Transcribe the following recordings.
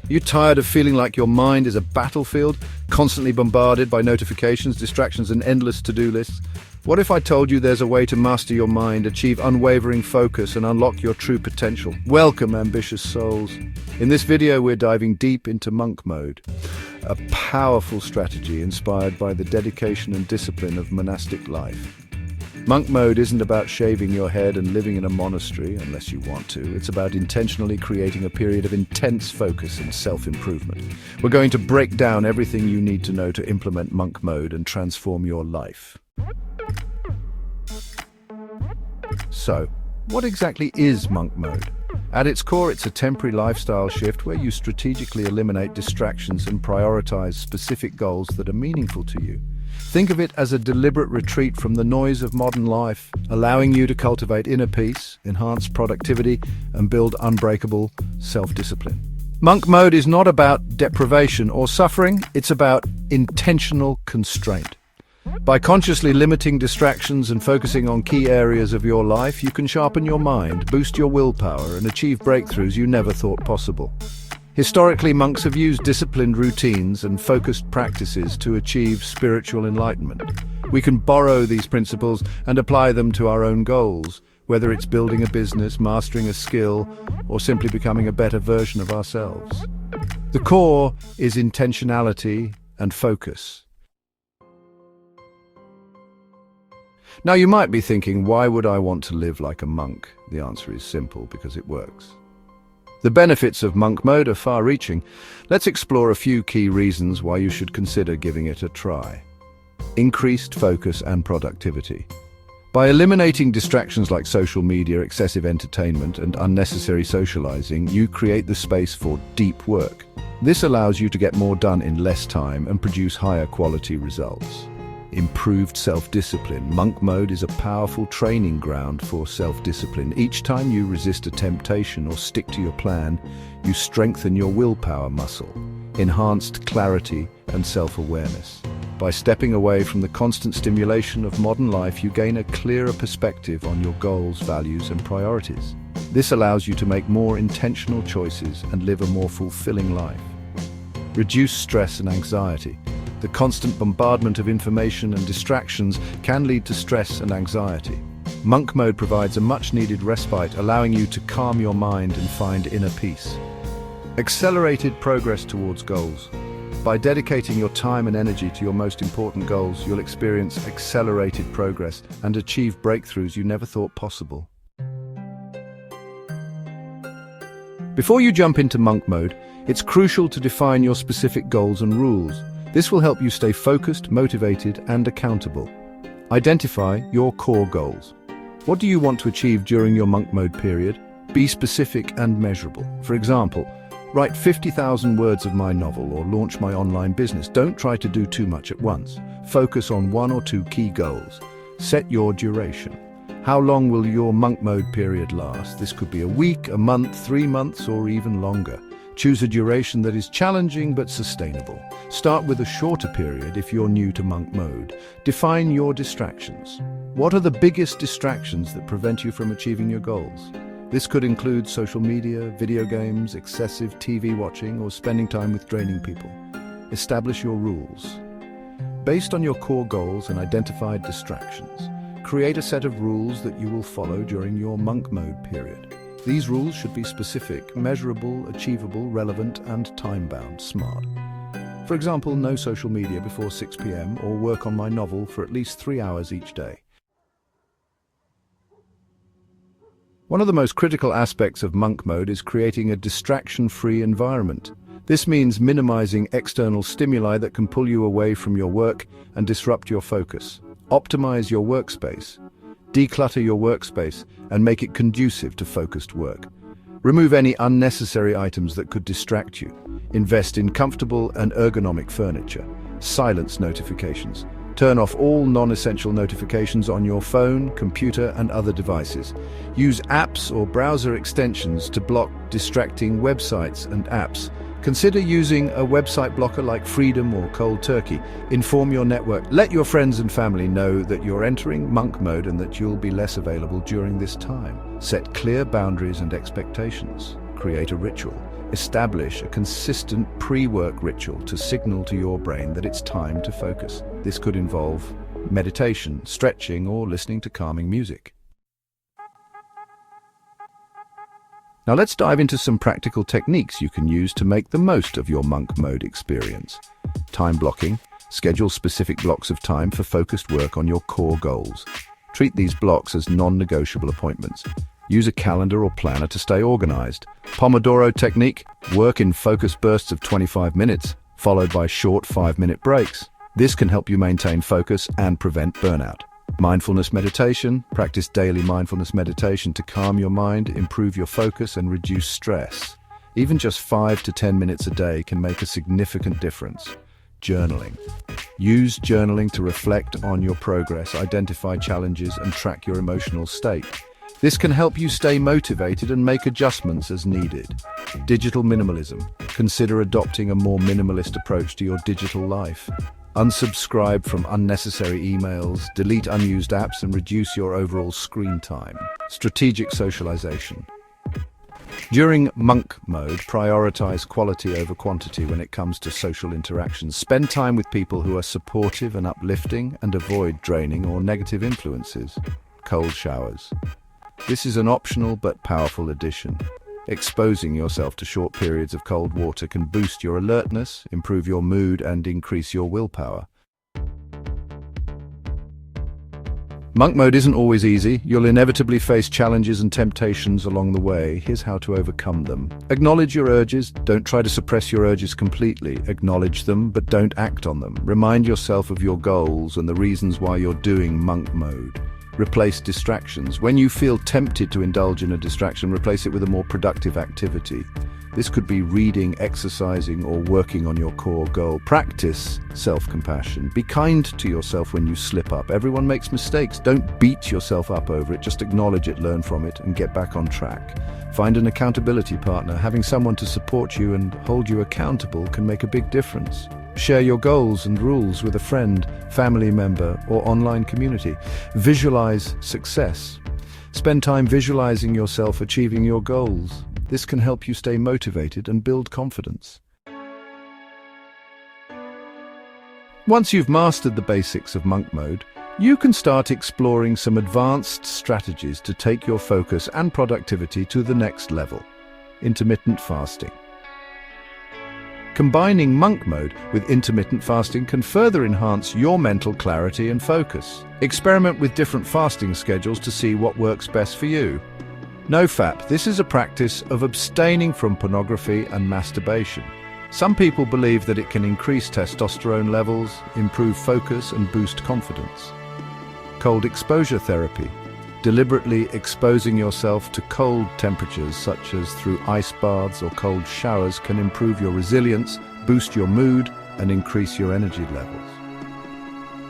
You tired of feeling like your mind is a battlefield, constantly bombarded by notifications, distractions, and endless to-do lists? What if I told you there's a way to master your mind, achieve unwavering focus, and unlock your true potential? Welcome, ambitious souls. In this video, we're diving deep into monk mode, a powerful strategy inspired by the dedication and discipline of monastic life. Monk mode isn't about shaving your head and living in a monastery, unless you want to. It's about intentionally creating a period of intense focus and self-improvement. We're going to break down everything you need to know to implement monk mode and transform your life. So, what exactly is monk mode? At its core, it's a temporary lifestyle shift where you strategically eliminate distractions and prioritize specific goals that are meaningful to you. Think of it as a deliberate retreat from the noise of modern life, allowing you to cultivate inner peace, enhance productivity, and build unbreakable self-discipline. Monk mode is not about deprivation or suffering, it's about intentional constraint. By consciously limiting distractions and focusing on key areas of your life, you can sharpen your mind, boost your willpower, and achieve breakthroughs you never thought possible. Historically, monks have used disciplined routines and focused practices to achieve spiritual enlightenment. We can borrow these principles and apply them to our own goals, whether it's building a business, mastering a skill, or simply becoming a better version of ourselves. The core is intentionality and focus. Now, you might be thinking, why would I want to live like a monk? The answer is simple: because it works. The benefits of monk mode are far-reaching. Let's explore a few key reasons why you should consider giving it a try. Increased focus and productivity. By eliminating distractions like social media, excessive entertainment, and unnecessary socializing, you create the space for deep work. This allows you to get more done in less time and produce higher quality results. Improved self-discipline. Monk mode is a powerful training ground for self-discipline. Each time you resist a temptation or stick to your plan, you strengthen your willpower muscle, enhanced clarity and self-awareness. By stepping away from the constant stimulation of modern life, you gain a clearer perspective on your goals, values, and priorities. This allows you to make more intentional choices and live a more fulfilling life. Reduce stress and anxiety. The constant bombardment of information and distractions can lead to stress and anxiety. Monk mode provides a much-needed respite, allowing you to calm your mind and find inner peace. Accelerated progress towards goals. By dedicating your time and energy to your most important goals, you'll experience accelerated progress and achieve breakthroughs you never thought possible. Before you jump into monk mode, it's crucial to define your specific goals and rules. This will help you stay focused, motivated, and accountable. Identify your core goals. What do you want to achieve during your monk mode period? Be specific and measurable. For example, write 50,000 words of my novel or launch my online business. Don't try to do too much at once. Focus on one or two key goals. Set your duration. How long will your monk mode period last? This could be a week, a month, 3 months, or even longer. Choose a duration that is challenging but sustainable. Start with a shorter period if you're new to monk mode. Define your distractions. What are the biggest distractions that prevent you from achieving your goals? This could include social media, video games, excessive TV watching, or spending time with draining people. Establish your rules. Based on your core goals and identified distractions, create a set of rules that you will follow during your monk mode period. These rules should be specific, measurable, achievable, relevant, and time-bound. Smart. For example, no social media before 6 p.m. or work on my novel for at least 3 hours each day. One of the most critical aspects of monk mode is creating a distraction-free environment. This means minimizing external stimuli that can pull you away from your work and disrupt your focus. Optimize your workspace. Declutter your workspace and make it conducive to focused work. Remove any unnecessary items that could distract you. Invest in comfortable and ergonomic furniture. Silence notifications. Turn off all non-essential notifications on your phone, computer, and other devices. Use apps or browser extensions to block distracting websites and apps. Consider using a website blocker like Freedom or Cold Turkey. Inform your network. Let your friends and family know that you're entering monk mode and that you'll be less available during this time. Set clear boundaries and expectations. create a ritual. Establish a consistent pre-work ritual to signal to your brain that it's time to focus. This could involve meditation, stretching, or listening to calming music. Now let's dive into some practical techniques you can use to make the most of your monk mode experience. Time blocking. Schedule specific blocks of time for focused work on your core goals. Treat these blocks as non-negotiable appointments. Use a calendar or planner to stay organized. Pomodoro technique. Work in focused bursts of 25 minutes, followed by short 5-minute breaks. This can help you maintain focus and prevent burnout. Mindfulness meditation. Practice daily mindfulness meditation to calm your mind, improve your focus, and reduce stress. Even just 5 to 10 minutes a day can make a significant difference. Journaling. Use journaling to reflect on your progress, identify challenges, and track your emotional state. This can help you stay motivated and make adjustments as needed. Digital minimalism. Consider adopting a more minimalist approach to your digital life. Unsubscribe from unnecessary emails, delete unused apps, and reduce your overall screen time. Strategic socialization. During monk mode, prioritize quality over quantity when it comes to social interactions. Spend time with people who are supportive and uplifting, and avoid draining or negative influences. Cold showers. This is an optional but powerful addition. Exposing yourself to short periods of cold water can boost your alertness, improve your mood, and increase your willpower. Monk mode isn't always easy. You'll inevitably face challenges and temptations along the way. Here's how to overcome them. Acknowledge your urges. Don't try to suppress your urges completely. Acknowledge them, but don't act on them. Remind yourself of your goals and the reasons why you're doing monk mode. Replace distractions. When you feel tempted to indulge in a distraction, replace it with a more productive activity. This could be reading, exercising, or working on your core goal. Practice self-compassion. Be kind to yourself when you slip up. Everyone makes mistakes. Don't beat yourself up over it. Just acknowledge it, learn from it, and get back on track. Find an accountability partner. Having someone to support you and hold you accountable can make a big difference. Share your goals and rules with a friend, family member, or online community. Visualize success. Spend time visualizing yourself achieving your goals. This can help you stay motivated and build confidence. Once you've mastered the basics of monk mode, you can start exploring some advanced strategies to take your focus and productivity to the next level. Intermittent fasting. Combining monk mode with intermittent fasting can further enhance your mental clarity and focus. Experiment with different fasting schedules to see what works best for you. NoFap. This is a practice of abstaining from pornography and masturbation. Some people believe that it can increase testosterone levels, improve focus, and boost confidence. Cold exposure therapy. Deliberately exposing yourself to cold temperatures, such as through ice baths or cold showers, can improve your resilience, boost your mood, and increase your energy levels.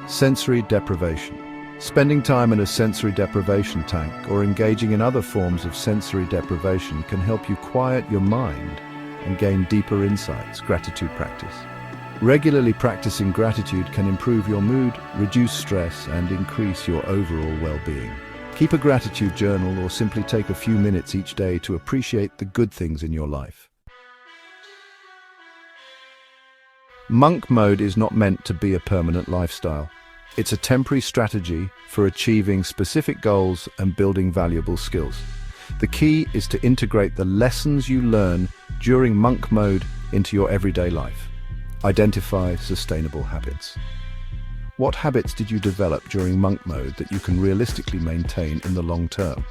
Sensory deprivation. Spending time in a sensory deprivation tank or engaging in other forms of sensory deprivation can help you quiet your mind and gain deeper insights. Gratitude practice. Regularly practicing gratitude can improve your mood, reduce stress, and increase your overall well-being. Keep a gratitude journal or simply take a few minutes each day to appreciate the good things in your life. Monk mode is not meant to be a permanent lifestyle. It's a temporary strategy for achieving specific goals and building valuable skills. The key is to integrate the lessons you learn during monk mode into your everyday life. Identify sustainable habits. What habits did you develop during monk mode that you can realistically maintain in the long term?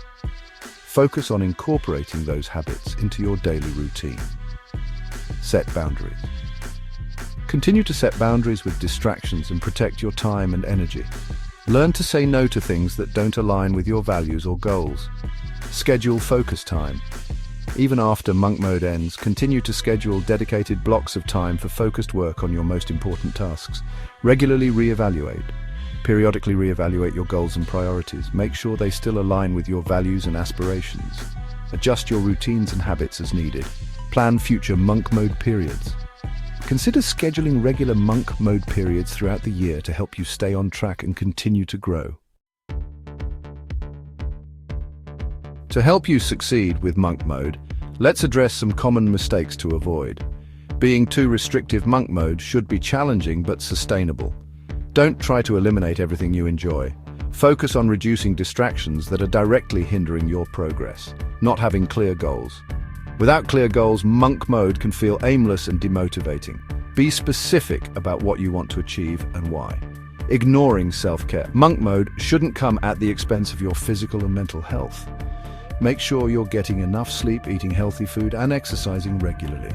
Focus on incorporating those habits into your daily routine. Set boundaries. Continue to set boundaries with distractions and protect your time and energy. Learn to say no to things that don't align with your values or goals. Schedule focus time. Even after monk mode ends, continue to schedule dedicated blocks of time for focused work on your most important tasks. Regularly reevaluate. Periodically reevaluate your goals and priorities. Make sure they still align with your values and aspirations. Adjust your routines and habits as needed. Plan future monk mode periods. Consider scheduling regular monk mode periods throughout the year to help you stay on track and continue to grow. To help you succeed with monk mode, Let's address some common mistakes to avoid. Being too restrictive. Monk mode should be challenging but sustainable. Don't try to eliminate everything you enjoy. Focus on reducing distractions that are directly hindering your progress. Not having clear goals. Without clear goals, monk mode can feel aimless and demotivating. Be specific about what you want to achieve and why. Ignoring self-care. Monk mode shouldn't come at the expense of your physical and mental health. Make sure you're getting enough sleep, eating healthy food, and exercising regularly.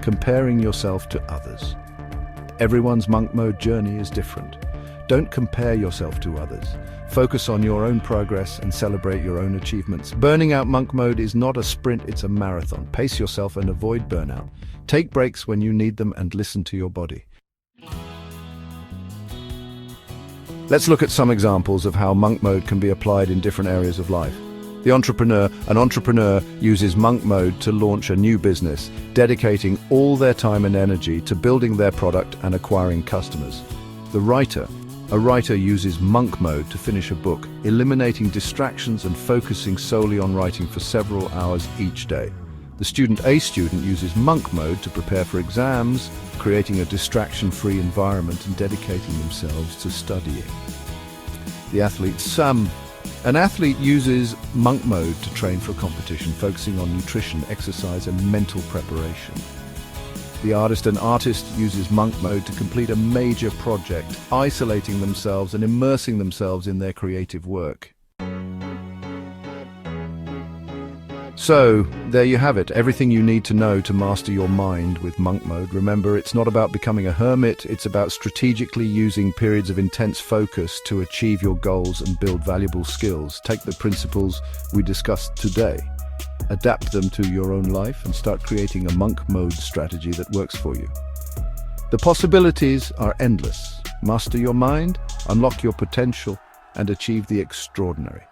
Comparing yourself to others. Everyone's monk mode journey is different. Don't compare yourself to others. Focus on your own progress and celebrate your own achievements. Burning out. Monk mode is not a sprint, it's a marathon. Pace yourself and avoid burnout. Take breaks when you need them and listen to your body. Let's look at some examples of how monk mode can be applied in different areas of life. The entrepreneur. An entrepreneur uses monk mode to launch a new business, dedicating all their time and energy to building their product and acquiring customers. The writer. A writer uses monk mode to finish a book, eliminating distractions and focusing solely on writing for several hours each day. The student. A student uses monk mode to prepare for exams, creating a distraction-free environment and dedicating themselves to studying. The athlete. An athlete uses monk mode to train for a competition, focusing on nutrition, exercise, and mental preparation. The artist. An artist uses monk mode to complete a major project, isolating themselves and immersing themselves in their creative work. So, there you have it, everything you need to know to master your mind with monk mode. Remember, it's not about becoming a hermit, it's about strategically using periods of intense focus to achieve your goals and build valuable skills. Take the principles we discussed today, adapt them to your own life, and start creating a monk mode strategy that works for you. The possibilities are endless. Master your mind, unlock your potential, and achieve the extraordinary.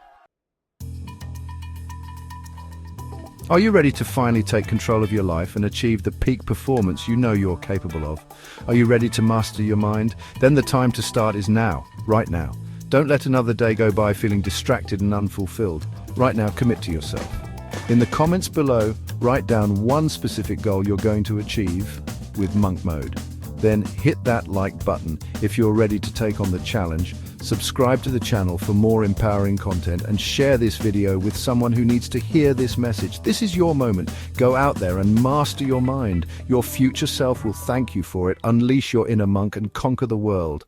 Are you ready to finally take control of your life and achieve the peak performance you know you're capable of? Are you ready to master your mind? Then the time to start is now, right now. Don't let another day go by feeling distracted and unfulfilled. Right now, commit to yourself. In the comments below, write down one specific goal you're going to achieve with monk mode. Then hit that like button if you're ready to take on the challenge. Subscribe to the channel for more empowering content and share this video with someone who needs to hear this message. This is your moment. Go out there and master your mind. Your future self will thank you for it. Unleash your inner monk and conquer the world.